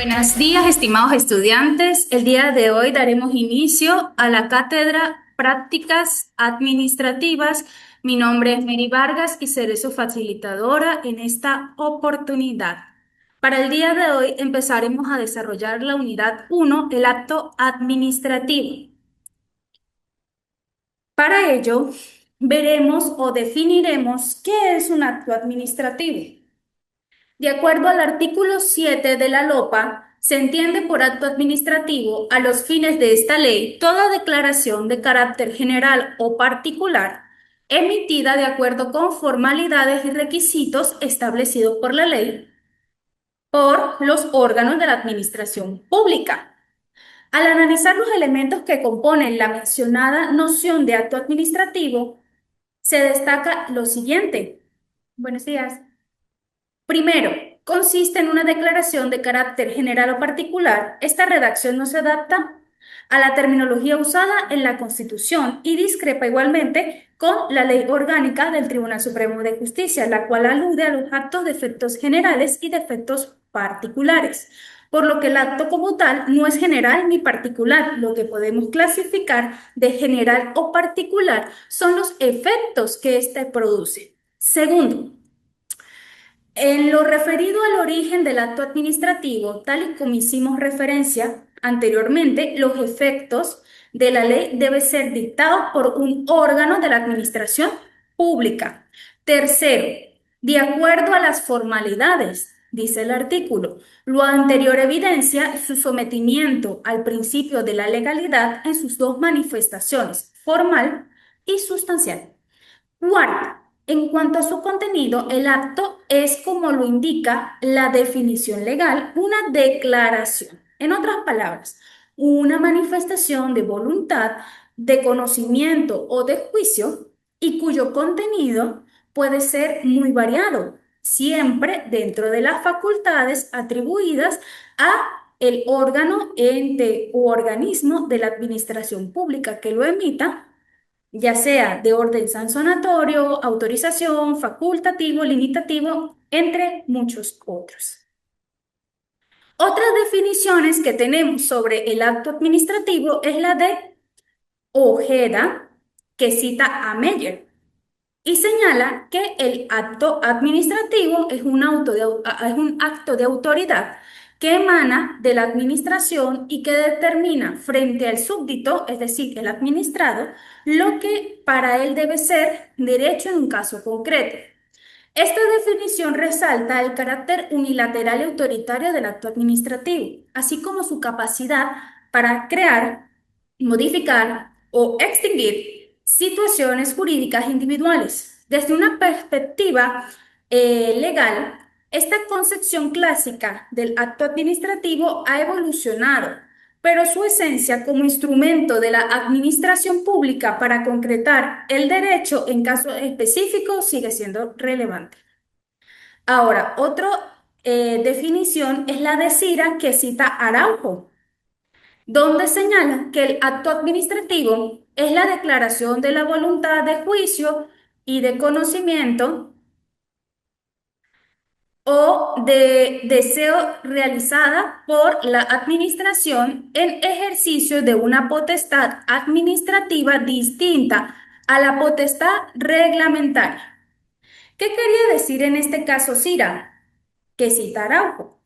Buenos días, estimados estudiantes. El día de hoy daremos inicio a la cátedra Prácticas Administrativas. Mi nombre es Mary Vargas y seré su facilitadora en esta oportunidad. Para el día de hoy empezaremos a desarrollar la unidad 1, el acto administrativo. Para ello, veremos o definiremos qué es un acto administrativo. De acuerdo al artículo 7 de la LOPA, se entiende por acto administrativo, a los fines de esta ley, toda declaración de carácter general o particular emitida de acuerdo con formalidades y requisitos establecidos por la ley por los órganos de la administración pública. Al analizar los elementos que componen la mencionada noción de acto administrativo, se destaca lo siguiente. Buenos días. Primero, consiste en una declaración de carácter general o particular. Esta redacción no se adapta a la terminología usada en la Constitución y discrepa igualmente con la Ley Orgánica del Tribunal Supremo de Justicia, la cual alude a los actos de efectos generales y de efectos particulares, por lo que el acto como tal no es general ni particular. Lo que podemos clasificar de general o particular son los efectos que éste produce. Segundo, en lo referido al origen del acto administrativo, tal y como hicimos referencia anteriormente, los efectos de la ley deben ser dictados por un órgano de la administración pública. Tercero, de acuerdo a las formalidades, dice el artículo, lo anterior evidencia su sometimiento al principio de la legalidad en sus dos manifestaciones, formal y sustancial. Cuarta, en cuanto a su contenido, el acto es, como lo indica la definición legal, una declaración. En otras palabras, una manifestación de voluntad, de conocimiento o de juicio y cuyo contenido puede ser muy variado, siempre dentro de las facultades atribuidas a el órgano, ente u organismo de la administración pública que lo emita, ya sea de orden sancionatorio, autorización, facultativo, limitativo, entre muchos otros. Otras definiciones que tenemos sobre el acto administrativo es la de Ojeda, que cita a Meyer, y señala que el acto administrativo es es un acto de autoridad que emana de la administración y que determina frente al súbdito, es decir, el administrado, lo que para él debe ser derecho en un caso concreto. Esta definición resalta el carácter unilateral y autoritario del acto administrativo, así como su capacidad para crear, modificar o extinguir situaciones jurídicas individuales. Desde una perspectiva legal, esta concepción clásica del acto administrativo ha evolucionado, pero su esencia como instrumento de la administración pública para concretar el derecho en casos específicos sigue siendo relevante. Ahora, otra definición es la de Cira que cita Araujo, donde señala que el acto administrativo es la declaración de la voluntad de juicio y de conocimiento o de deseo realizada por la administración en ejercicio de una potestad administrativa distinta a la potestad reglamentaria. ¿Qué quería decir en este caso Cira? Que cita Araujo.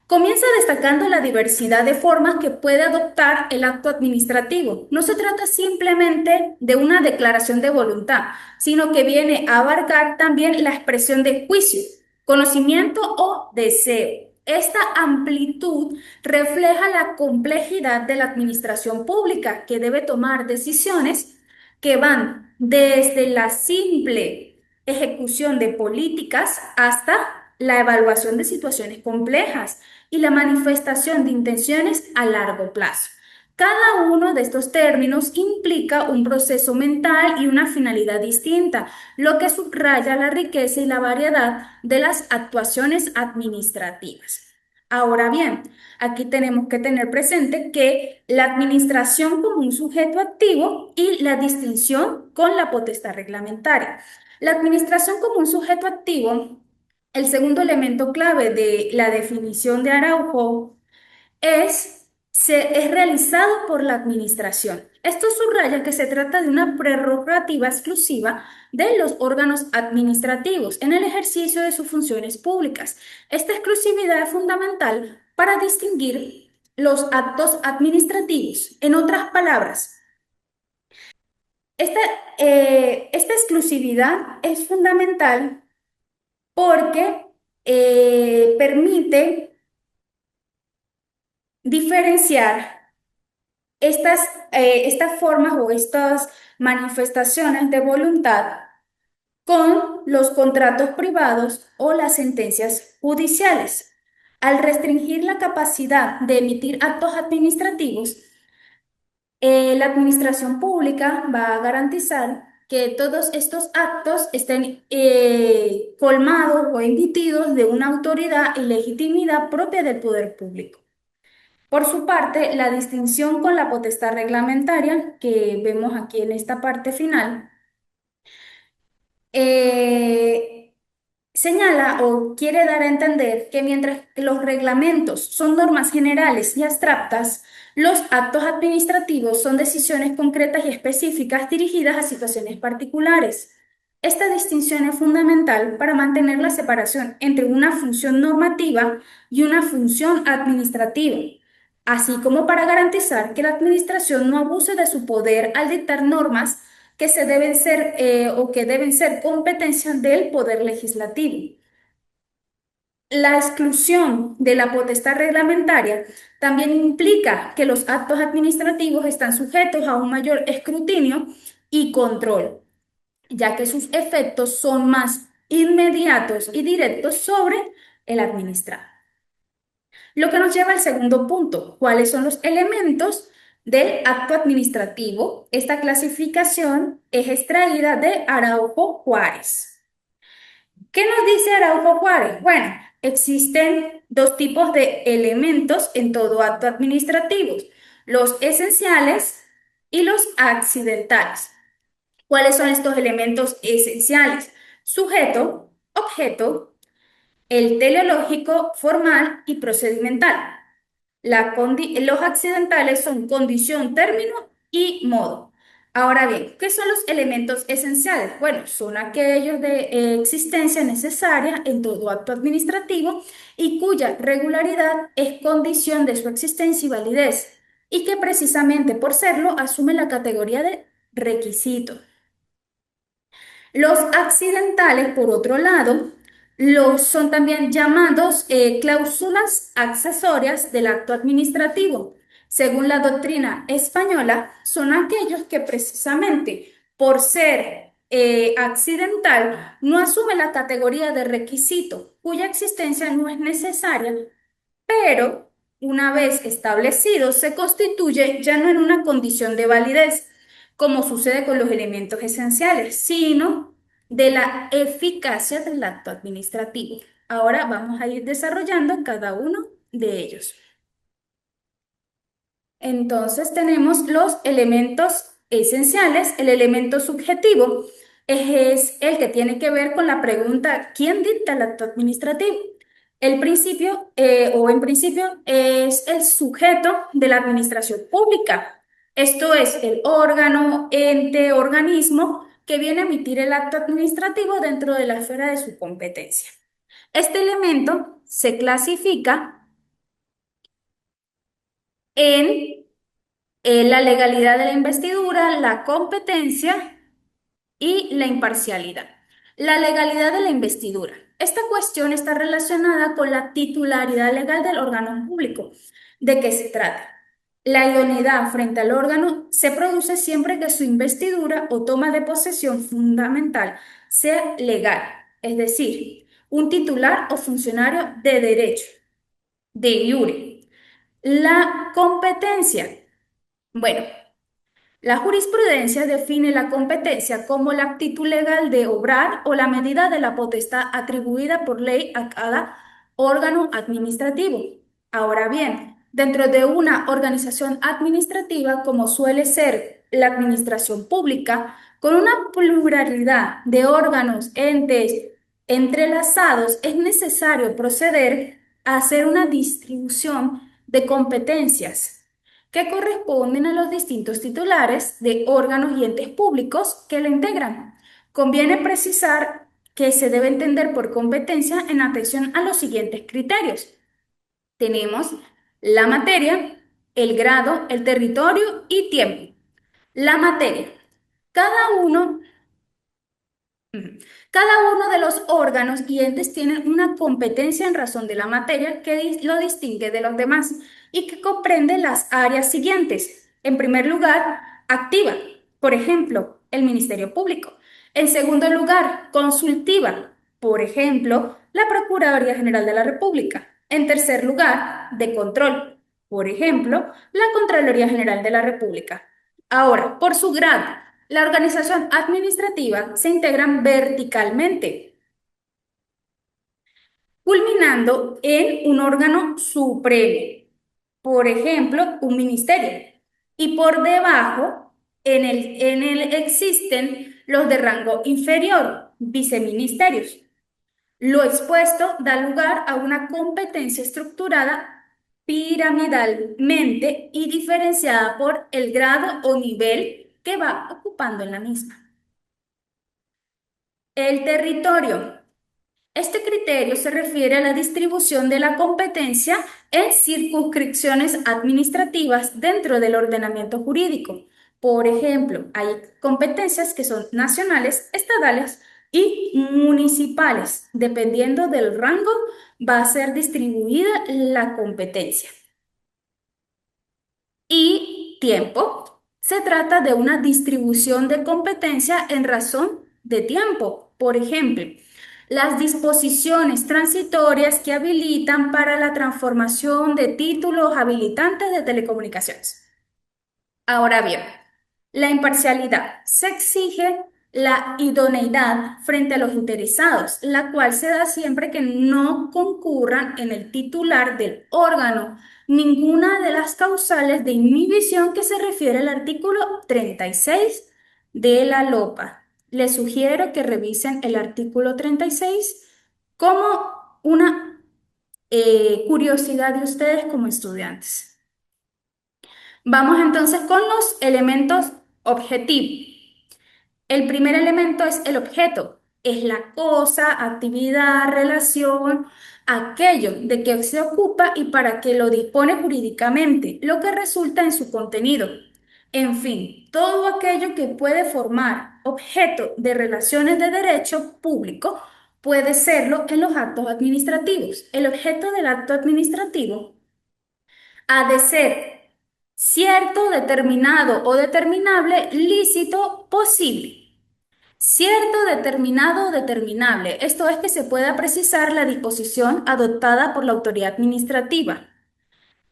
Comienza destacando la diversidad de formas que puede adoptar el acto administrativo. No se trata simplemente de una declaración de voluntad, sino que viene a abarcar también la expresión de juicio, conocimiento o deseo. Esta amplitud refleja la complejidad de la administración pública, que debe tomar decisiones que van desde la simple ejecución de políticas hasta la evaluación de situaciones complejas y la manifestación de intenciones a largo plazo. Cada uno de estos términos implica un proceso mental y una finalidad distinta, lo que subraya la riqueza y la variedad de las actuaciones administrativas. Ahora bien, aquí tenemos que tener presente que la administración como un sujeto activo y la distinción con la potestad reglamentaria. La administración como un sujeto activo, el segundo elemento clave de la definición de Araujo, es realizado por la administración. Esto subraya que se trata de una prerrogativa exclusiva de los órganos administrativos en el ejercicio de sus funciones públicas. Esta exclusividad es fundamental para distinguir los actos administrativos. En otras palabras, esta, esta exclusividad es fundamental porque permite diferenciar estas formas o estas manifestaciones de voluntad con los contratos privados o las sentencias judiciales. Al restringir la capacidad de emitir actos administrativos, la administración pública va a garantizar que todos estos actos estén colmados o emitidos de una autoridad y legitimidad propia del poder público. Por su parte, la distinción con la potestad reglamentaria que vemos aquí en esta parte final eh, señala o quiere dar a entender que mientras que los reglamentos son normas generales y abstractas, los actos administrativos son decisiones concretas y específicas dirigidas a situaciones particulares. Esta distinción es fundamental para mantener la separación entre una función normativa y una función administrativa, así como para garantizar que la administración no abuse de su poder al dictar normas que se deben ser o que deben ser competencia del poder legislativo. La exclusión de la potestad reglamentaria también implica que los actos administrativos están sujetos a un mayor escrutinio y control, ya que sus efectos son más inmediatos y directos sobre el administrado. Lo que nos lleva al segundo punto, ¿cuáles son los elementos del acto administrativo? Esta clasificación es extraída de Araujo Juárez. ¿Qué nos dice Araujo Juárez? Bueno, existen dos tipos de elementos en todo acto administrativo, los esenciales y los accidentales. ¿Cuáles son estos elementos esenciales? Sujeto, objeto, el teleológico, formal y procedimental. Los accidentales son condición, término y modo. Ahora bien, ¿qué son los elementos esenciales? Bueno, son aquellos de existencia necesaria en todo acto administrativo y cuya regularidad es condición de su existencia y validez, y que precisamente por serlo asume la categoría de requisito. Los accidentales, por otro lado, son también llamados cláusulas accesorias del acto administrativo. Según la doctrina española, son aquellos que precisamente por ser accidental no asume la categoría de requisito, cuya existencia no es necesaria, pero una vez establecido se constituye ya no en una condición de validez, como sucede con los elementos esenciales, sino de la eficacia del acto administrativo. Ahora vamos a ir desarrollando cada uno de ellos. Entonces tenemos los elementos esenciales. El elemento subjetivo es el que tiene que ver con la pregunta, ¿quién dicta el acto administrativo? El principio, o en principio, es el sujeto de la administración pública. Esto es el órgano, ente, organismo que viene a emitir el acto administrativo dentro de la esfera de su competencia. Este elemento se clasifica en la legalidad de la investidura, la competencia y la imparcialidad. La legalidad de la investidura. Esta cuestión está relacionada con la titularidad legal del órgano público. ¿De qué se trata? La idoneidad frente al órgano se produce siempre que su investidura o toma de posesión fundamental sea legal, es decir, un titular o funcionario de derecho, de iure. La competencia. Bueno, la jurisprudencia define la competencia como la actitud legal de obrar o la medida de la potestad atribuida por ley a cada órgano administrativo. Ahora bien, dentro de una organización administrativa, como suele ser la administración pública, con una pluralidad de órganos, entes entrelazados, es necesario proceder a hacer una distribución de competencias que corresponden a los distintos titulares de órganos y entes públicos que la integran. Conviene precisar que se debe entender por competencia en atención a los siguientes criterios. Tenemos la materia, el grado, el territorio y tiempo. La materia. Cada uno Ujú. Cada uno de los órganos y entes tiene una competencia en razón de la materia que lo distingue de los demás y que comprende las áreas siguientes. En primer lugar, activa, por ejemplo, el Ministerio Público. En segundo lugar, consultiva, por ejemplo, la Procuraduría General de la República. En tercer lugar, de control, por ejemplo, la Contraloría General de la República. Ahora, por su grado. La organización administrativa se integra verticalmente, culminando en un órgano supremo, por ejemplo, un ministerio. Y por debajo, en el existen los de rango inferior, viceministerios. Lo expuesto da lugar a una competencia estructurada piramidalmente y diferenciada por el grado o nivel que va ocupando en la misma. El territorio. Este criterio se refiere a la distribución de la competencia en circunscripciones administrativas dentro del ordenamiento jurídico. Por ejemplo, hay competencias que son nacionales, estatales y municipales. Dependiendo del rango, va a ser distribuida la competencia. Y tiempo. Se trata de una distribución de competencia en razón de tiempo. Por ejemplo, las disposiciones transitorias que habilitan para la transformación de títulos habilitantes de telecomunicaciones. Ahora bien, la imparcialidad se exige la idoneidad frente a los interesados, la cual se da siempre que no concurran en el titular del órgano ninguna de las causales de inhibición que se refiere al artículo 36 de la LOPA. Les sugiero que revisen el artículo 36 como una curiosidad de ustedes como estudiantes. Vamos entonces con los elementos objetivos. El primer elemento es el objeto, es la cosa, actividad, relación, aquello de que se ocupa y para que lo dispone jurídicamente, lo que resulta en su contenido. En fin, todo aquello que puede formar objeto de relaciones de derecho público puede serlo en los actos administrativos. El objeto del acto administrativo ha de ser cierto, determinado o determinable, lícito, posible. Cierto, determinado o determinable. Esto es que se pueda precisar la disposición adoptada por la autoridad administrativa,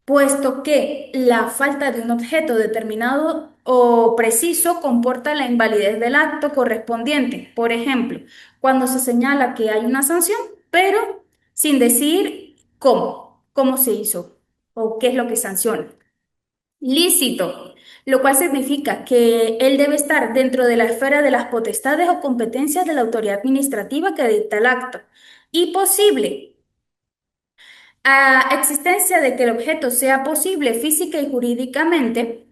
puesto que la falta de un objeto determinado o preciso comporta la invalidez del acto correspondiente. Por ejemplo, cuando se señala que hay una sanción, pero sin decir cómo se hizo o qué es lo que sanciona. Lícito, lo cual significa que él debe estar dentro de la esfera de las potestades o competencias de la autoridad administrativa que dicta el acto. Y posible, a existencia de que el objeto sea posible física y jurídicamente,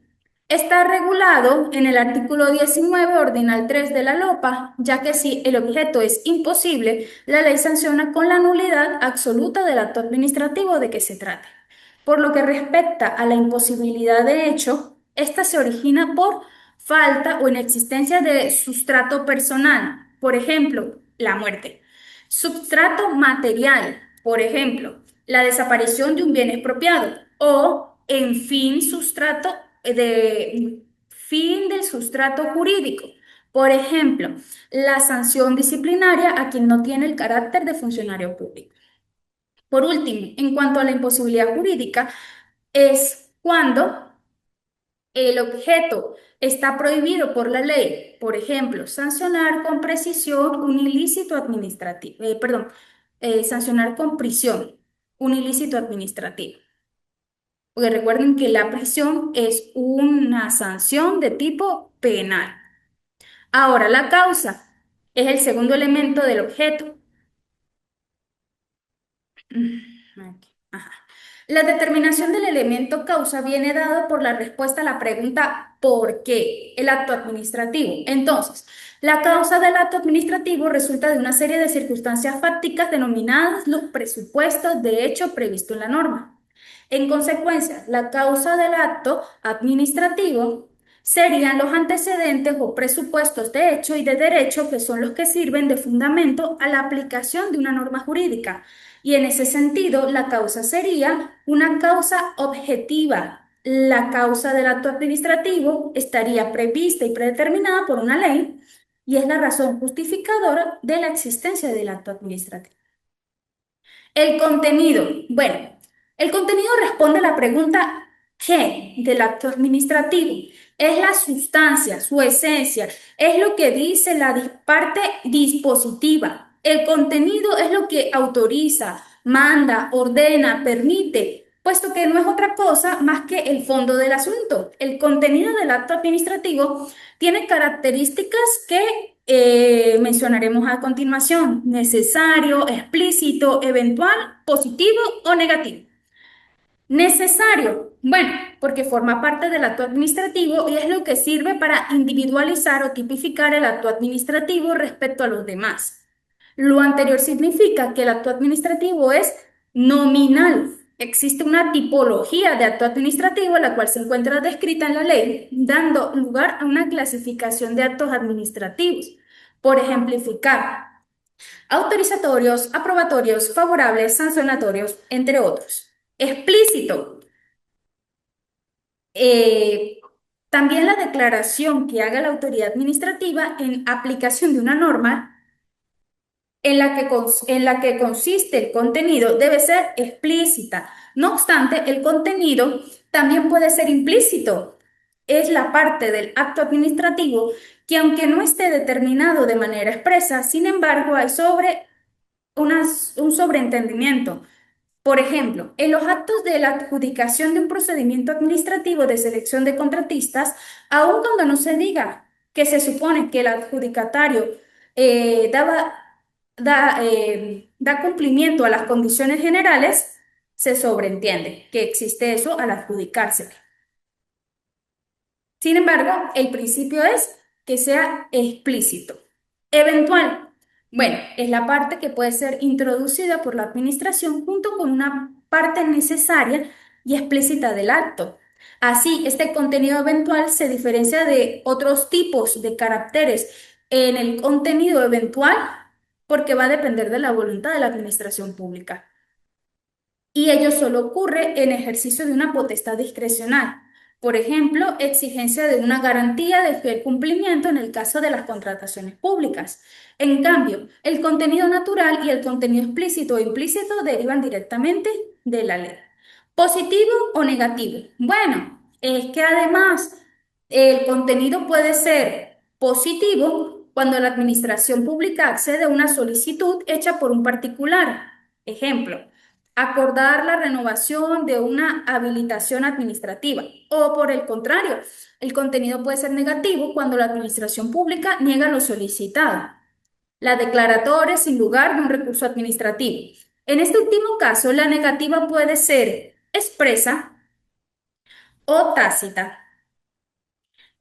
está regulado en el artículo 19, ordinal 3 de la LOPA, ya que si el objeto es imposible, la ley sanciona con la nulidad absoluta del acto administrativo de que se trate. Por lo que respecta a la imposibilidad de hecho, esta se origina por falta o inexistencia de sustrato personal, por ejemplo, la muerte. Substrato material, por ejemplo, la desaparición de un bien expropiado o, en fin, sustrato de fin del sustrato jurídico. Por ejemplo, la sanción disciplinaria a quien no tiene el carácter de funcionario público. Por último, en cuanto a la imposibilidad jurídica, es cuando el objeto está prohibido por la ley. Por ejemplo, sancionar con precisión un ilícito administrativo, sancionar con prisión un ilícito administrativo. Porque recuerden que la prisión es una sanción de tipo penal. Ahora, la causa es el segundo elemento del objeto. Aquí. Ajá. La determinación del elemento causa viene dado por la respuesta a la pregunta ¿por qué? El acto administrativo. Entonces, la causa del acto administrativo resulta de una serie de circunstancias fácticas denominadas los presupuestos de hecho previsto en la norma. En consecuencia, la causa del acto administrativo serían los antecedentes o presupuestos de hecho y de derecho que son los que sirven de fundamento a la aplicación de una norma jurídica. Y en ese sentido, la causa sería una causa objetiva. La causa del acto administrativo estaría prevista y predeterminada por una ley y es la razón justificadora de la existencia del acto administrativo. El contenido. Bueno, el contenido responde a la pregunta ¿qué? Del acto administrativo. Es la sustancia, su esencia, es lo que dice la parte dispositiva. El contenido es lo que autoriza, manda, ordena, permite, puesto que no es otra cosa más que el fondo del asunto. El contenido del acto administrativo tiene características que mencionaremos a continuación: necesario, explícito, eventual, positivo o negativo. Necesario, bueno, porque forma parte del acto administrativo y es lo que sirve para individualizar o tipificar el acto administrativo respecto a los demás. Lo anterior significa que el acto administrativo es nominal. Existe una tipología de acto administrativo, la cual se encuentra descrita en la ley, dando lugar a una clasificación de actos administrativos. Por ejemplificar, autorizatorios, aprobatorios, favorables, sancionatorios, entre otros. Explícito. eh, También la declaración que haga la autoridad administrativa en aplicación de una norma en la que consiste el contenido debe ser explícita. No obstante, el contenido también puede ser implícito. Es la parte del acto administrativo que, aunque no esté determinado de manera expresa, sin embargo, hay un sobreentendimiento. Por ejemplo, en los actos de la adjudicación de un procedimiento administrativo de selección de contratistas, aun cuando no se diga que se supone que el adjudicatario daba da cumplimiento a las condiciones generales, se sobreentiende que existe eso al adjudicarse. Sin embargo, el principio es que sea explícito. Eventual. Bueno, es la parte que puede ser introducida por la administración junto con una parte necesaria y explícita del acto. Así, este contenido eventual se diferencia de otros tipos de caracteres en el contenido eventual porque va a depender de la voluntad de la administración pública y ello solo ocurre en ejercicio de una potestad discrecional. Por ejemplo, exigencia de una garantía de fiel cumplimiento en el caso de las contrataciones públicas. En cambio, el contenido natural y el contenido explícito o implícito derivan directamente de la ley. ¿Positivo o negativo? Bueno, es que además el contenido puede ser positivo cuando la administración pública accede a una solicitud hecha por un particular. Ejemplo, acordar la renovación de una habilitación administrativa. O por el contrario, el contenido puede ser negativo cuando la administración pública niega lo solicitado. La declaratoria sin lugar de un recurso administrativo. En este último caso, la negativa puede ser expresa o tácita.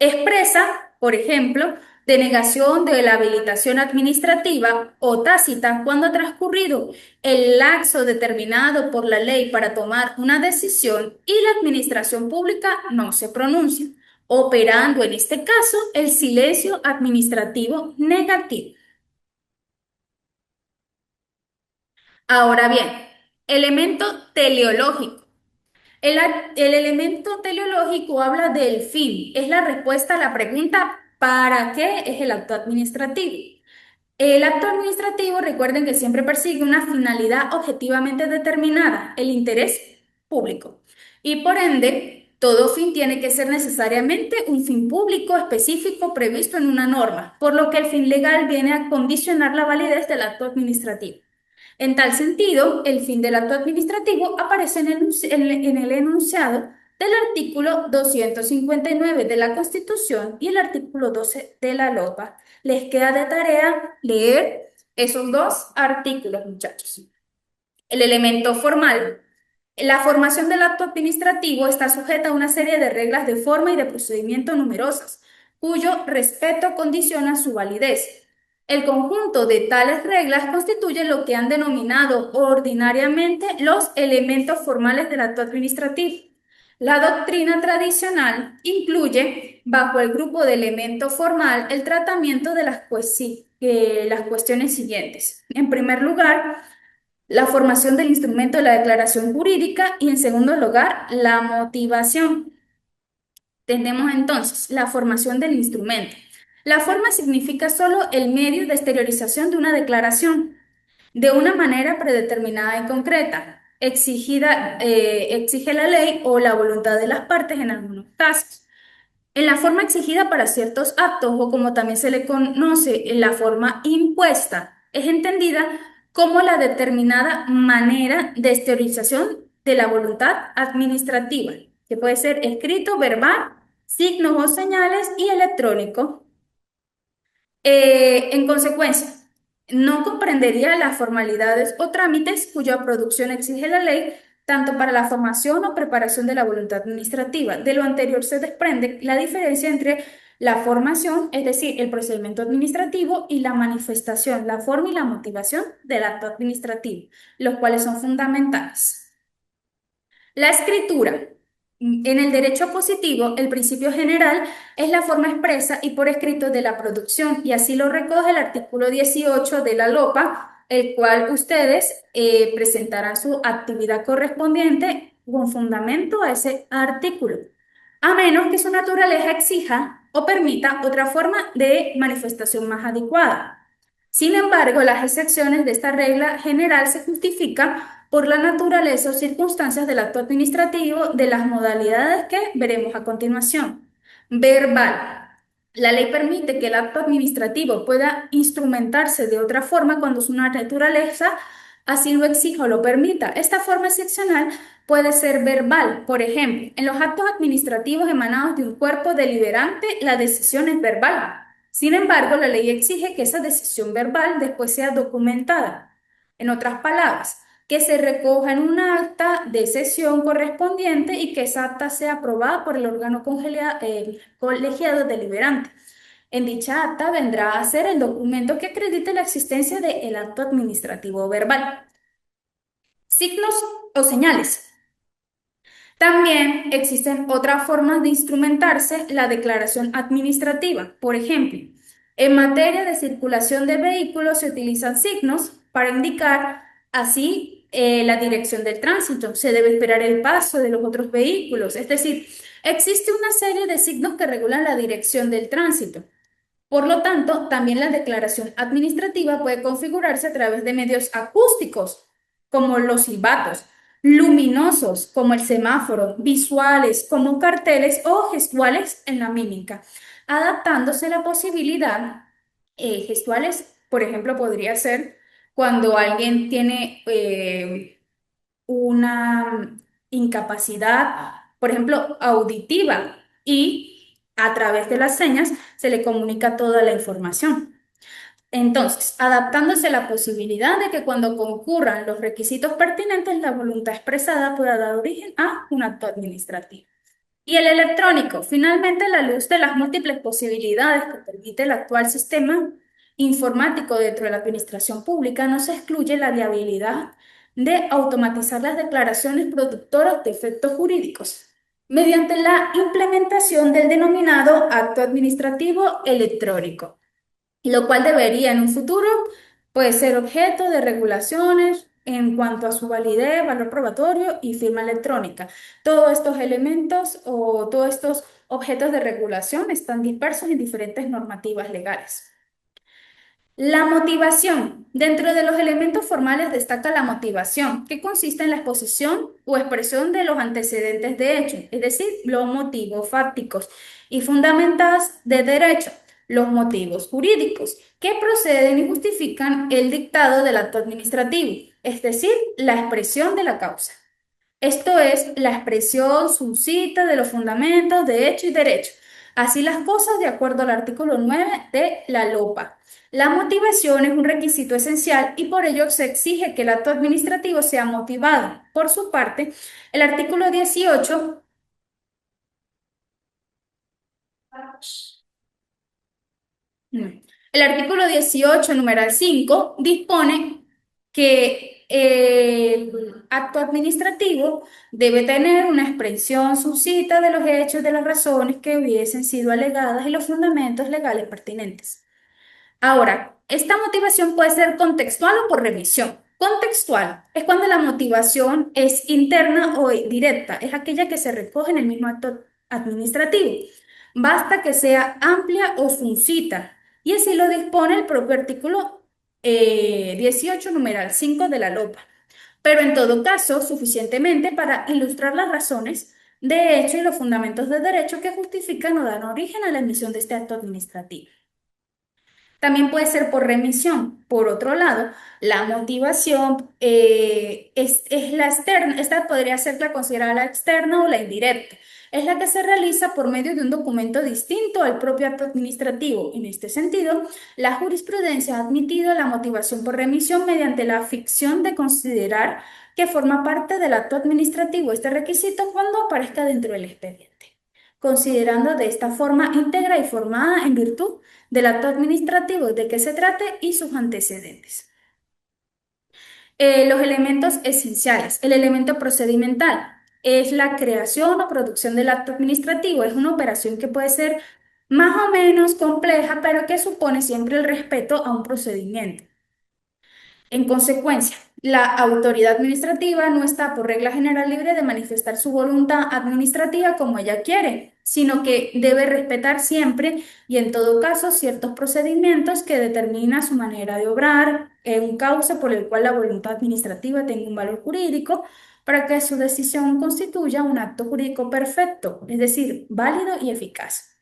Expresa, por ejemplo, denegación de la habilitación administrativa o tácita cuando ha transcurrido el lapso determinado por la ley para tomar una decisión y la administración pública no se pronuncia, operando en este caso el silencio administrativo negativo. Ahora bien, elemento teleológico. El elemento teleológico habla del fin, es la respuesta a la pregunta ¿para qué es el acto administrativo? El acto administrativo, recuerden que siempre persigue una finalidad objetivamente determinada, el interés público. Y por ende, todo fin tiene que ser necesariamente un fin público específico previsto en una norma, por lo que el fin legal viene a condicionar la validez del acto administrativo. En tal sentido, el fin del acto administrativo aparece en el enunciado del artículo 259 de la Constitución y el artículo 12 de la LOPA. Les queda de tarea leer esos dos artículos, muchachos. El elemento formal. La formación del acto administrativo está sujeta a una serie de reglas de forma y de procedimiento numerosas, cuyo respeto condiciona su validez. El conjunto de tales reglas constituye lo que han denominado ordinariamente los elementos formales del acto administrativo. La doctrina tradicional incluye, bajo el grupo de elemento formal, el tratamiento de las cuestiones siguientes. En primer lugar, la formación del instrumento de la declaración jurídica y, en segundo lugar, la motivación. Tenemos entonces la formación del instrumento. La forma significa solo el medio de exteriorización de una declaración de una manera predeterminada y concreta, exige la ley o la voluntad de las partes en algunos casos. En la forma exigida para ciertos actos, o como también se le conoce, en la forma impuesta, es entendida como la determinada manera de exteriorización de la voluntad administrativa, que puede ser escrito, verbal, signos o señales y electrónico. En consecuencia, no comprendería las formalidades o trámites cuya producción exige la ley, tanto para la formación o preparación de la voluntad administrativa. De lo anterior se desprende la diferencia entre la formación, es decir, el procedimiento administrativo, y la manifestación, la forma y la motivación del acto administrativo, los cuales son fundamentales. La escritura. En el derecho positivo, el principio general es la forma expresa y por escrito de la producción, y así lo recoge el artículo 18 de la LOPA, el cual ustedes presentarán su actividad correspondiente con fundamento a ese artículo, a menos que su naturaleza exija o permita otra forma de manifestación más adecuada. Sin embargo, las excepciones de esta regla general se justifican por la naturaleza o circunstancias del acto administrativo de las modalidades que veremos a continuación. Verbal. La ley permite que el acto administrativo pueda instrumentarse de otra forma cuando su naturaleza así lo exija o lo permita. Esta forma excepcional puede ser verbal. Por ejemplo, en los actos administrativos emanados de un cuerpo deliberante, la decisión es verbal. Sin embargo, la ley exige que esa decisión verbal después sea documentada. En otras palabras, que se recoja en un acta de sesión correspondiente y que esa acta sea aprobada por el órgano colegiado deliberante. En dicha acta vendrá a ser el documento que acredite la existencia del acto administrativo verbal. Signos o señales. También existen otras formas de instrumentarse la declaración administrativa. Por ejemplo, en materia de circulación de vehículos se utilizan signos para indicar así la dirección del tránsito. Se debe esperar el paso de los otros vehículos. Es decir, existe una serie de signos que regulan la dirección del tránsito. Por lo tanto, también la declaración administrativa puede configurarse a través de medios acústicos, como los silbatos, luminosos, como el semáforo, visuales, como carteles, o gestuales en la mímica, adaptándose la posibilidad. Gestuales, por ejemplo, podría ser cuando alguien tiene una incapacidad, por ejemplo, auditiva, y a través de las señas se le comunica toda la información. Entonces, adaptándose la posibilidad de que cuando concurran los requisitos pertinentes, la voluntad expresada pueda dar origen a un acto administrativo. Y el electrónico, finalmente, a la luz de las múltiples posibilidades que permite el actual sistema informático dentro de la administración pública, no se excluye la viabilidad de automatizar las declaraciones productoras de efectos jurídicos mediante la implementación del denominado acto administrativo electrónico, lo cual debería en un futuro puede ser objeto de regulaciones en cuanto a su validez, valor probatorio y firma electrónica. Todos estos elementos o todos estos objetos de regulación están dispersos en diferentes normativas legales. La motivación. Dentro de los elementos formales destaca la motivación, que consiste en la exposición o expresión de los antecedentes de hecho, es decir, los motivos fácticos, y fundamentadas de derecho, los motivos jurídicos, que proceden y justifican el dictado del acto administrativo, es decir, la expresión de la causa. Esto es la expresión suscita de los fundamentos de hecho y derecho. Así las cosas de acuerdo al artículo 9 de la LOPA. La motivación es un requisito esencial y por ello se exige que el acto administrativo sea motivado. Por su parte, el artículo 18. Mm. El artículo 18, numeral 5, dispone que el acto administrativo debe tener una expresión suscita de los hechos, de las razones que hubiesen sido alegadas y los fundamentos legales pertinentes. Ahora, esta motivación puede ser contextual o por revisión. Contextual es cuando la motivación es interna o directa, es aquella que se recoge en el mismo acto administrativo. Basta que sea amplia o suncita, y así lo dispone el propio artículo 18, numeral 5 de la LOPA. Pero en todo caso, suficientemente para ilustrar las razones de hecho y los fundamentos de derecho que justifican o dan origen a la emisión de este acto administrativo. También puede ser por remisión. Por otro lado, la motivación es la externa. Esta podría ser la considerada la externa o la indirecta. Es la que se realiza por medio de un documento distinto al propio acto administrativo. En este sentido, la jurisprudencia ha admitido la motivación por remisión mediante la ficción de considerar que forma parte del acto administrativo este requisito cuando aparezca dentro del expediente, considerando de esta forma íntegra y formada en virtud del acto administrativo de que se trate y sus antecedentes. Los elementos esenciales. El elemento procedimental es la creación o producción del acto administrativo. Es una operación que puede ser más o menos compleja, pero que supone siempre el respeto a un procedimiento. En consecuencia, la autoridad administrativa no está por regla general libre de manifestar su voluntad administrativa como ella quiere, sino que debe respetar siempre y en todo caso ciertos procedimientos que determina su manera de obrar, un cauce por el cual la voluntad administrativa tenga un valor jurídico para que su decisión constituya un acto jurídico perfecto, es decir, válido y eficaz.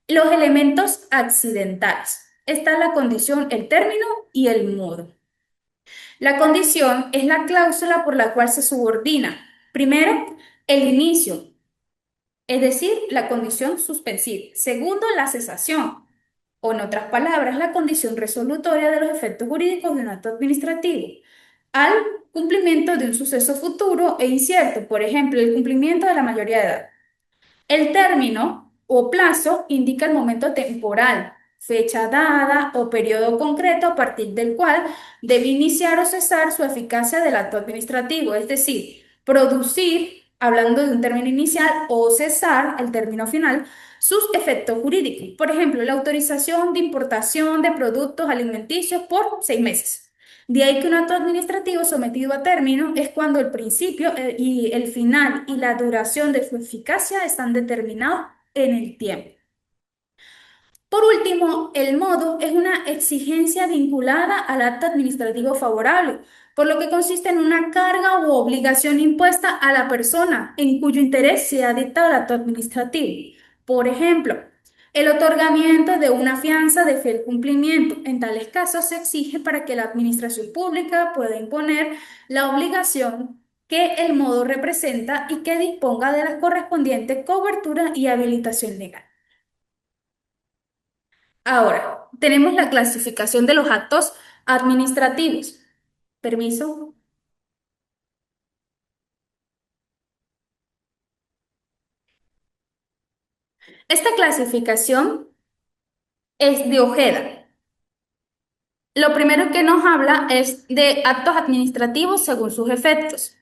Los elementos accidentales. Está la condición, el término y el modo. La condición es la cláusula por la cual se subordina, primero, el inicio, es decir, la condición suspensiva. Segundo, la cesación, o en otras palabras, la condición resolutoria de los efectos jurídicos de un acto administrativo, al cumplimiento de un suceso futuro e incierto, por ejemplo, el cumplimiento de la mayoría de edad. El término o plazo indica el momento temporal, fecha dada o periodo concreto a partir del cual debe iniciar o cesar su eficacia del acto administrativo, es decir, producir, hablando de un término inicial, o cesar, el término final, sus efectos jurídicos. Por ejemplo, la autorización de importación de productos alimenticios por 6 meses. De ahí que un acto administrativo sometido a término es cuando el principio y el final y la duración de su eficacia están determinados en el tiempo. Por último, el modo es una exigencia vinculada al acto administrativo favorable, por lo que consiste en una carga u obligación impuesta a la persona en cuyo interés se ha dictado el acto administrativo. Por ejemplo, el otorgamiento de una fianza de fiel cumplimiento. En tales casos se exige para que la administración pública pueda imponer la obligación que el modo representa y que disponga de la correspondiente cobertura y habilitación legal. Ahora, tenemos la clasificación de los actos administrativos. Permiso. Esta clasificación es de Ojeda. Lo primero que nos habla es de actos administrativos según sus efectos.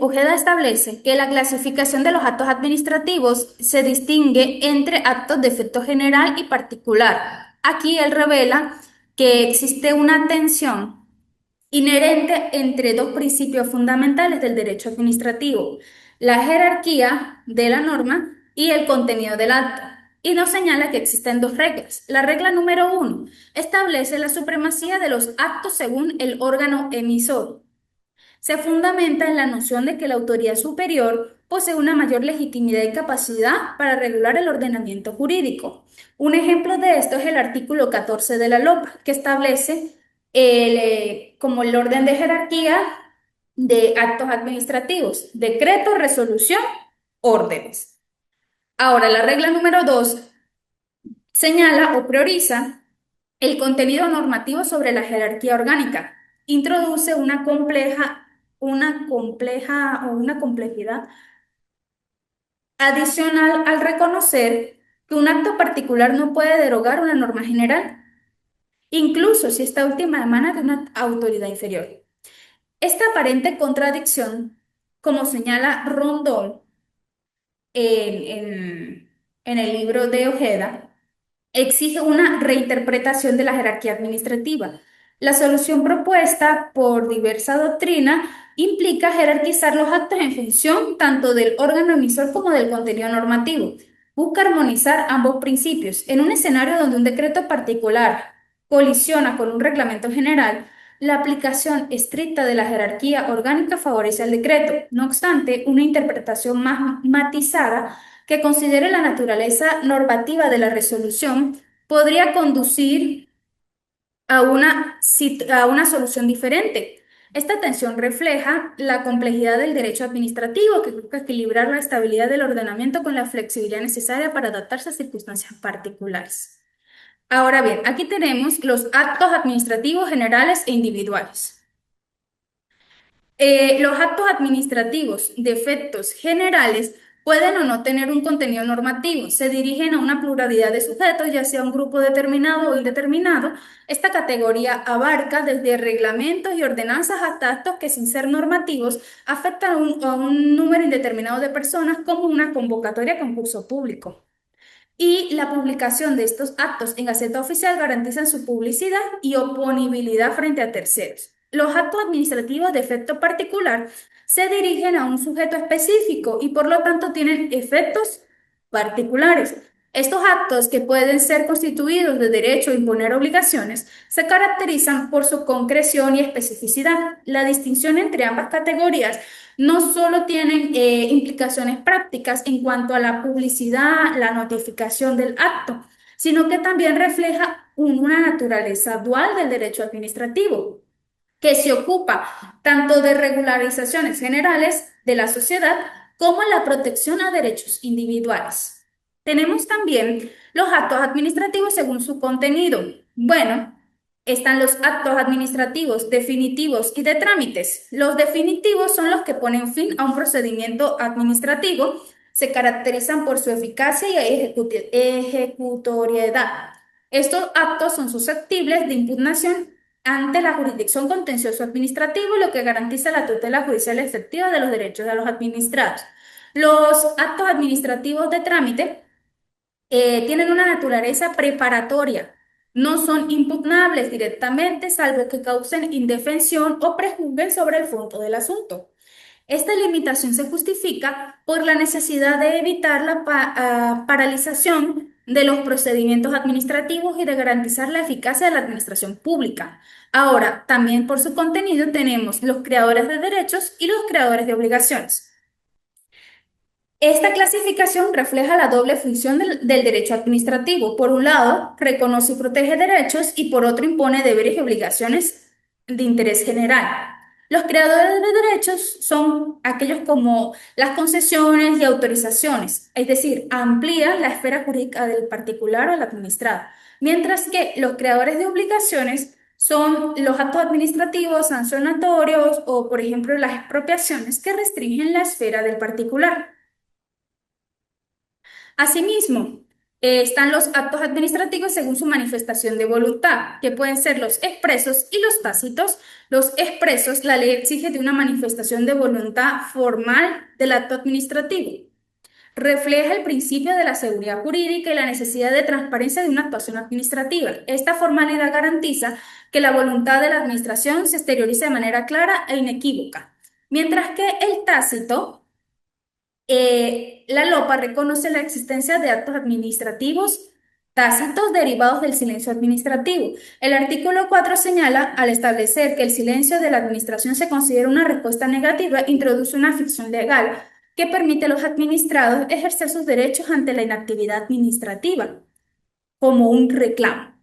Ojeda establece que la clasificación de los actos administrativos se distingue entre actos de efecto general y particular. Aquí él revela que existe una tensión inherente entre dos principios fundamentales del derecho administrativo, la jerarquía de la norma y el contenido del acto. Y nos señala que existen dos reglas. La regla número 1 establece la supremacía de los actos según el órgano emisor. Se fundamenta en la noción de que la autoridad superior posee una mayor legitimidad y capacidad para regular el ordenamiento jurídico. Un ejemplo de esto es el artículo 14 de la LOPA, que establece como el orden de jerarquía de actos administrativos: decreto, resolución, órdenes. Ahora, la regla número 2 Señala o prioriza el contenido normativo sobre la jerarquía orgánica. Introduce una compleja o una complejidad adicional al reconocer que un acto particular no puede derogar una norma general, incluso si esta última emana de una autoridad inferior. Esta aparente contradicción, como señala Rondón en el libro de Ojeda, exige una reinterpretación de la jerarquía administrativa. La solución propuesta por diversa doctrina implica jerarquizar los actos en función tanto del órgano emisor como del contenido normativo. Busca armonizar ambos principios. En un escenario donde un decreto particular colisiona con un reglamento general, la aplicación estricta de la jerarquía orgánica favorece al decreto. No obstante, una interpretación más matizada que considere la naturaleza normativa de la resolución podría conducir a una solución diferente. Esta tensión refleja la complejidad del derecho administrativo, que busca equilibrar la estabilidad del ordenamiento con la flexibilidad necesaria para adaptarse a circunstancias particulares. Ahora bien, aquí tenemos los actos administrativos generales e individuales. Los actos administrativos de efectos generales pueden o no tener un contenido normativo. Se dirigen a una pluralidad de sujetos, ya sea un grupo determinado o indeterminado. Esta categoría abarca desde reglamentos y ordenanzas hasta actos que, sin ser normativos, afectan a un número indeterminado de personas, como una convocatoria a concurso público. Y la publicación de estos actos en Gaceta Oficial garantizan su publicidad y oponibilidad frente a terceros. Los actos administrativos de efecto particular se dirigen a un sujeto específico y por lo tanto tienen efectos particulares. Estos actos, que pueden ser constituidos de derecho a imponer obligaciones, se caracterizan por su concreción y especificidad. La distinción entre ambas categorías no solo tienen implicaciones prácticas en cuanto a la publicidad, la notificación del acto, sino que también refleja una naturaleza dual del derecho administrativo, que se ocupa tanto de regularizaciones generales de la sociedad como la protección a derechos individuales. Tenemos también los actos administrativos según su contenido. Bueno, están los actos administrativos definitivos y de trámites. Los definitivos son los que ponen fin a un procedimiento administrativo, se caracterizan por su eficacia y ejecutoriedad. Estos actos son susceptibles de impugnación ante la jurisdicción contencioso administrativo, lo que garantiza la tutela judicial efectiva de los derechos de los administrados. Los actos administrativos de trámite tienen una naturaleza preparatoria, no son impugnables directamente, salvo que causen indefensión o prejuzguen sobre el fondo del asunto. Esta limitación se justifica por la necesidad de evitar la paralización de los procedimientos administrativos y de garantizar la eficacia de la administración pública. Ahora, también por su contenido tenemos los creadores de derechos y los creadores de obligaciones. Esta clasificación refleja la doble función del derecho administrativo. Por un lado, reconoce y protege derechos y por otro impone deberes y obligaciones de interés general. Los creadores de derechos son aquellos como las concesiones y autorizaciones, es decir, amplían la esfera jurídica del particular o del administrado, mientras que los creadores de obligaciones son los actos administrativos sancionatorios o, por ejemplo, las expropiaciones que restringen la esfera del particular. Asimismo, están los actos administrativos según su manifestación de voluntad, que pueden ser los expresos y los tácitos. Los expresos, la ley exige de una manifestación de voluntad formal del acto administrativo. Refleja el principio de la seguridad jurídica y la necesidad de transparencia de una actuación administrativa. Esta formalidad garantiza que la voluntad de la administración se exteriorice de manera clara e inequívoca, mientras que el tácito, la LOPA reconoce la existencia de actos administrativos tácitos derivados del silencio administrativo. El artículo 4 señala, al establecer que el silencio de la administración se considera una respuesta negativa, introduce una ficción legal que permite a los administrados ejercer sus derechos ante la inactividad administrativa, como un reclamo.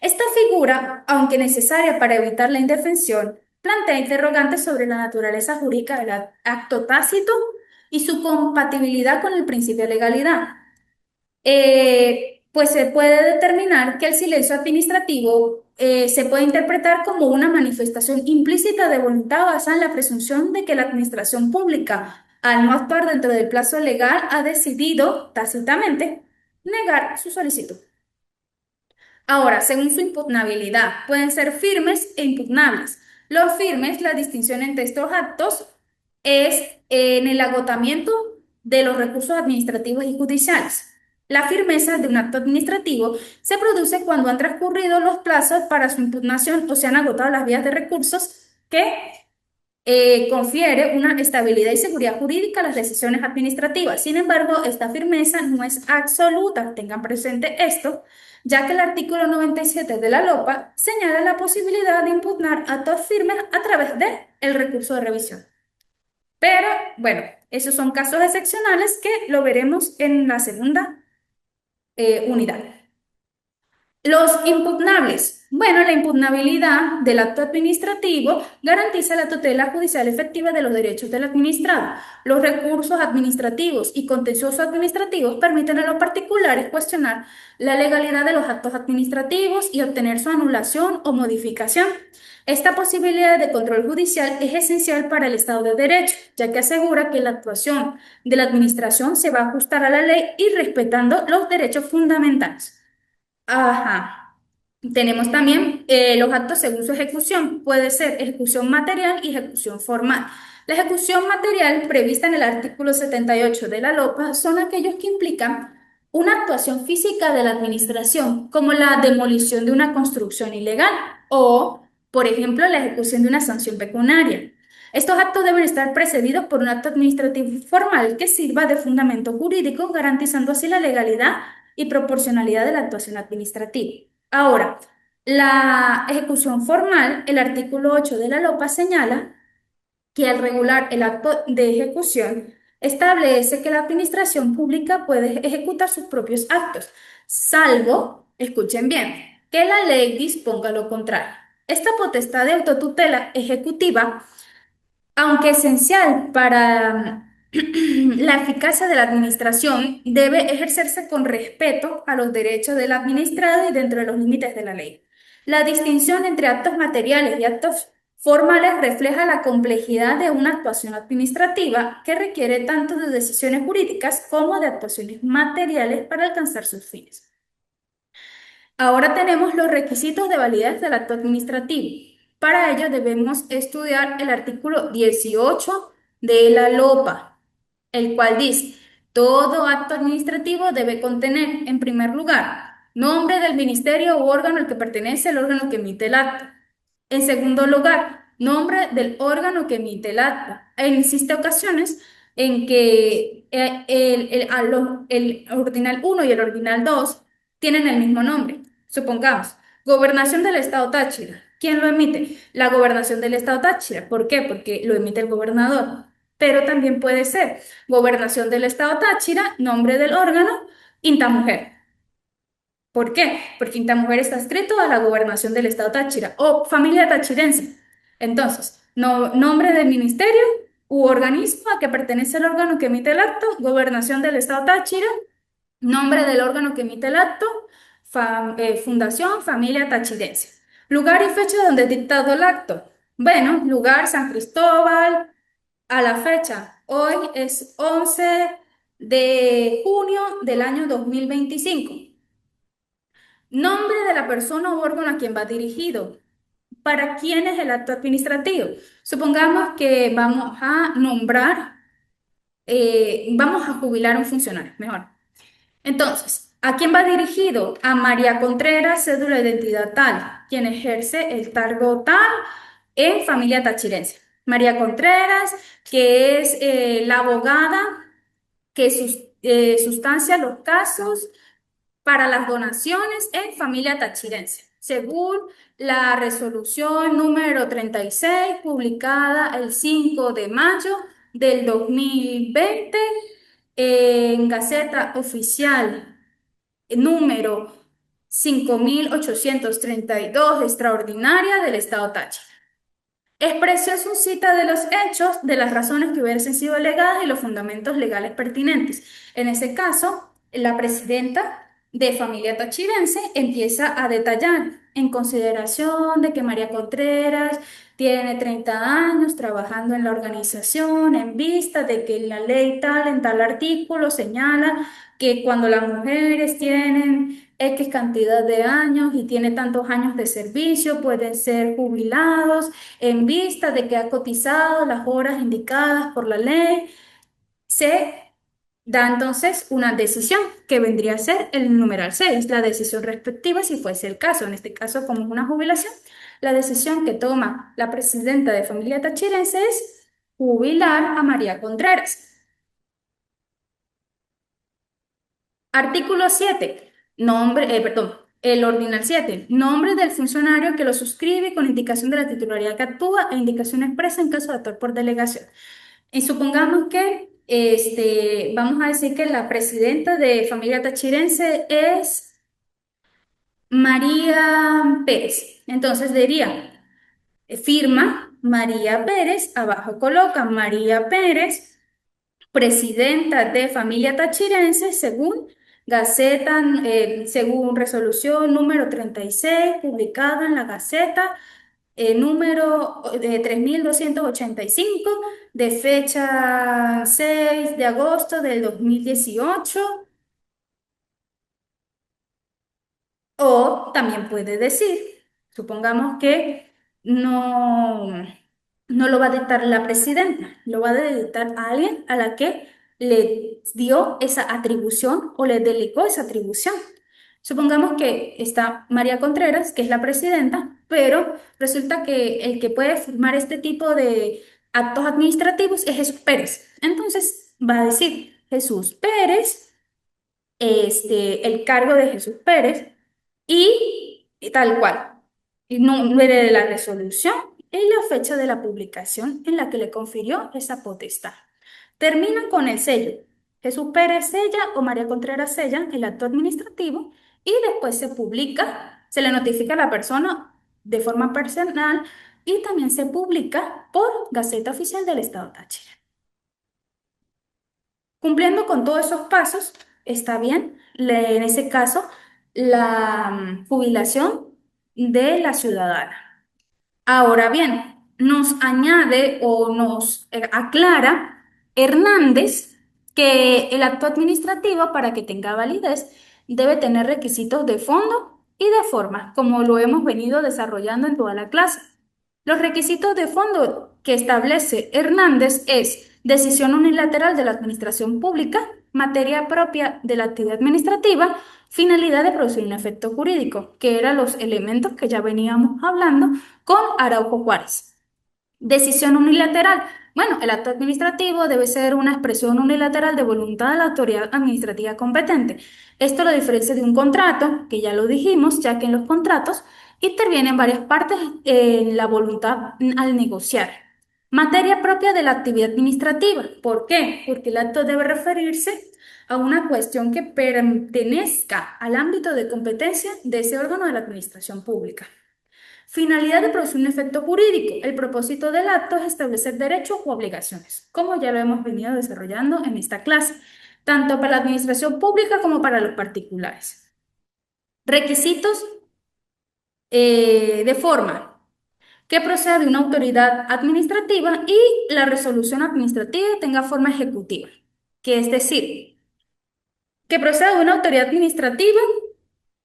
Esta figura, aunque necesaria para evitar la indefensión, plantea interrogantes sobre la naturaleza jurídica del acto tácito y su compatibilidad con el principio de legalidad. pues se puede determinar que el silencio administrativo se puede interpretar como una manifestación implícita de voluntad basada en la presunción de que la administración pública, al no actuar dentro del plazo legal, ha decidido tácitamente negar su solicitud. Ahora, según su impugnabilidad, pueden ser firmes e impugnables. Los firmes, la distinción entre estos actos es en el agotamiento de los recursos administrativos y judiciales. La firmeza de un acto administrativo se produce cuando han transcurrido los plazos para su impugnación o se han agotado las vías de recursos que confiere una estabilidad y seguridad jurídica a las decisiones administrativas. Sin embargo, esta firmeza no es absoluta, tengan presente esto, ya que el artículo 97 de la LOPA señala la posibilidad de impugnar actos firmes a través de el recurso de revisión. Pero bueno, esos son casos excepcionales que lo veremos en la segunda unidad. Los impugnables. Bueno, la impugnabilidad del acto administrativo garantiza la tutela judicial efectiva de los derechos del administrado. Los recursos administrativos y contenciosos administrativos permiten a los particulares cuestionar la legalidad de los actos administrativos y obtener su anulación o modificación. Esta posibilidad de control judicial es esencial para el Estado de Derecho, ya que asegura que la actuación de la administración se va a ajustar a la ley y respetando los derechos fundamentales. Ajá. Tenemos también los actos según su ejecución. Puede ser ejecución material y ejecución formal. La ejecución material prevista en el artículo 78 de la LOPA son aquellos que implican una actuación física de la administración, como la demolición de una construcción ilegal o, por ejemplo, la ejecución de una sanción pecuniaria. Estos actos deben estar precedidos por un acto administrativo formal que sirva de fundamento jurídico, garantizando así la legalidad y proporcionalidad de la actuación administrativa. Ahora, la ejecución formal, el artículo 8 de la LOPA señala que al regular el acto de ejecución, establece que la administración pública puede ejecutar sus propios actos, salvo, escuchen bien, que la ley disponga lo contrario. Esta potestad de autotutela ejecutiva, aunque esencial para la eficacia de la administración, debe ejercerse con respeto a los derechos del administrado y dentro de los límites de la ley. La distinción entre actos materiales y actos formales refleja la complejidad de una actuación administrativa que requiere tanto de decisiones jurídicas como de actuaciones materiales para alcanzar sus fines. Ahora tenemos los requisitos de validez del acto administrativo. Para ello debemos estudiar el artículo 18 de la LOPA, el cual dice, todo acto administrativo debe contener, en primer lugar, nombre del ministerio u órgano al que pertenece el órgano que emite el acto. En segundo lugar, nombre del órgano que emite el acta. Existen ocasiones en que el ordinal 1 y el ordinal 2 tienen el mismo nombre. Supongamos, Gobernación del Estado Táchira. ¿Quién lo emite? La Gobernación del Estado Táchira. ¿Por qué? Porque lo emite el gobernador. Pero también puede ser Gobernación del Estado Táchira, nombre del órgano, Intamujer. ¿Por qué? Porque Intamujer está adscrito a la gobernación del estado Táchira o familia tachirense. Entonces, nombre del ministerio u organismo a que pertenece el órgano que emite el acto, gobernación del estado Táchira, nombre del órgano que emite el acto, fundación, familia tachirense. Lugar y fecha donde es dictado el acto. Bueno, lugar San Cristóbal, a la fecha. Hoy es 11 de junio del año 2025. Nombre de la persona o órgano a quien va dirigido. ¿Para quién es el acto administrativo? Supongamos que vamos a nombrar, vamos a jubilar a un funcionario, mejor. Entonces, ¿a quién va dirigido? A María Contreras, cédula de identidad tal, quien ejerce el cargo tal en familia tachirense. María Contreras, que es la abogada que sustancia los casos para las donaciones en familia tachirense, según la resolución número 36 publicada el 5 de mayo del 2020 en Gaceta Oficial número 5832 extraordinaria del Estado Táchira. Expresó su cita de los hechos, de las razones que hubiesen sido alegadas y los fundamentos legales pertinentes. En ese caso, la presidenta de Familia Tachirense empieza a detallar en consideración de que María Contreras tiene 30 años trabajando en la organización en vista de que la ley tal en tal artículo señala que cuando las mujeres tienen X cantidad de años y tiene tantos años de servicio, pueden ser jubilados en vista de que ha cotizado las horas indicadas por la ley. Se da entonces una decisión que vendría a ser el numeral 6, la decisión respectiva si fuese el caso. En este caso, como es una jubilación, la decisión que toma la presidenta de Familia Tachirense es jubilar a María Contreras. Artículo 7. Perdón, el ordinal 7. Nombre del funcionario que lo suscribe con indicación de la titularidad que actúa e indicación expresa en caso de actuar por delegación. Y supongamos que vamos a decir que la presidenta de Familia Tachirense es María Pérez. Entonces diría, firma María Pérez, abajo coloca María Pérez, presidenta de Familia Tachirense, según resolución número 36, publicada en la Gaceta número 3285 de fecha 6 de agosto del 2018. O también puede decir, supongamos que no, no lo va a dictar la presidenta, lo va a dictar a alguien a la que le dio esa atribución o le delegó esa atribución. Supongamos que está María Contreras, que es la presidenta, pero resulta que el que puede firmar este tipo de actos administrativos es Jesús Pérez. Entonces va a decir Jesús Pérez, el cargo de Jesús Pérez y tal cual. Y nombre de la resolución y la fecha de la publicación en la que le confirió esa potestad. Termina con el sello. Jesús Pérez sella o María Contreras sella el acto administrativo y después se publica, se le notifica a la persona de forma personal y también se publica por Gaceta Oficial del Estado Táchira. Cumpliendo con todos esos pasos, está bien, en ese caso, la jubilación de la ciudadana. Ahora bien, nos añade o nos aclara Hernández que el acto administrativo, para que tenga validez, debe tener requisitos de fondo y de forma, como lo hemos venido desarrollando en toda la clase. Los requisitos de fondo que establece Hernández es decisión unilateral de la administración pública, materia propia de la actividad administrativa, finalidad de producir un efecto jurídico, que eran los elementos que ya veníamos hablando con Araujo Juárez. Decisión unilateral. Bueno, el acto administrativo debe ser una expresión unilateral de voluntad de la autoridad administrativa competente. Esto lo diferencia de un contrato, que ya lo dijimos, ya que en los contratos intervienen varias partes en la voluntad al negociar. Materia propia de la actividad administrativa. ¿Por qué? Porque el acto debe referirse a una cuestión que pertenezca al ámbito de competencia de ese órgano de la administración pública. Finalidad de producir un efecto jurídico. El propósito del acto es establecer derechos u obligaciones, como ya lo hemos venido desarrollando en esta clase, tanto para la administración pública como para los particulares. Requisitos de forma que proceda de una autoridad administrativa y la resolución administrativa tenga forma ejecutiva, que es decir, que proceda de una autoridad administrativa,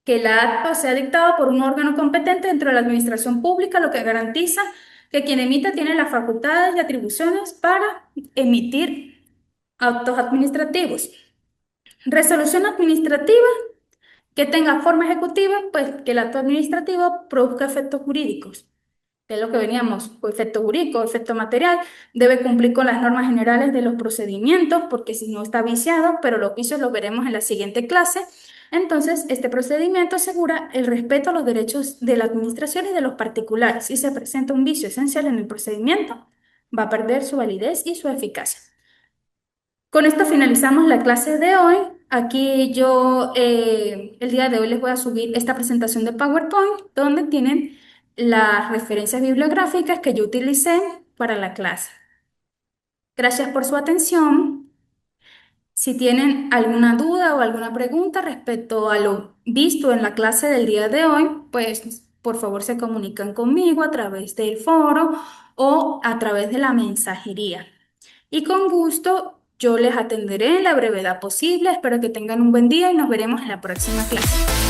que el acto sea dictado por un órgano competente dentro de la administración pública, lo que garantiza que quien emite tiene las facultades y atribuciones para emitir actos administrativos. Resolución administrativa que tenga forma ejecutiva, pues que el acto administrativo produzca efectos jurídicos, que es lo que veníamos, o efecto jurídico, efecto material, debe cumplir con las normas generales de los procedimientos, porque si no está viciado, pero los vicios los veremos en la siguiente clase. Entonces, este procedimiento asegura el respeto a los derechos de la administración y de los particulares. Si se presenta un vicio esencial en el procedimiento, va a perder su validez y su eficacia. Con esto finalizamos la clase de hoy. Aquí yo el día de hoy les voy a subir esta presentación de PowerPoint donde tienen las referencias bibliográficas que yo utilicé para la clase. Gracias por su atención. Si tienen alguna duda o alguna pregunta respecto a lo visto en la clase del día de hoy, pues por favor se comunican conmigo a través del foro o a través de la mensajería. Y con gusto yo les atenderé en la brevedad posible. Espero que tengan un buen día y nos veremos en la próxima clase.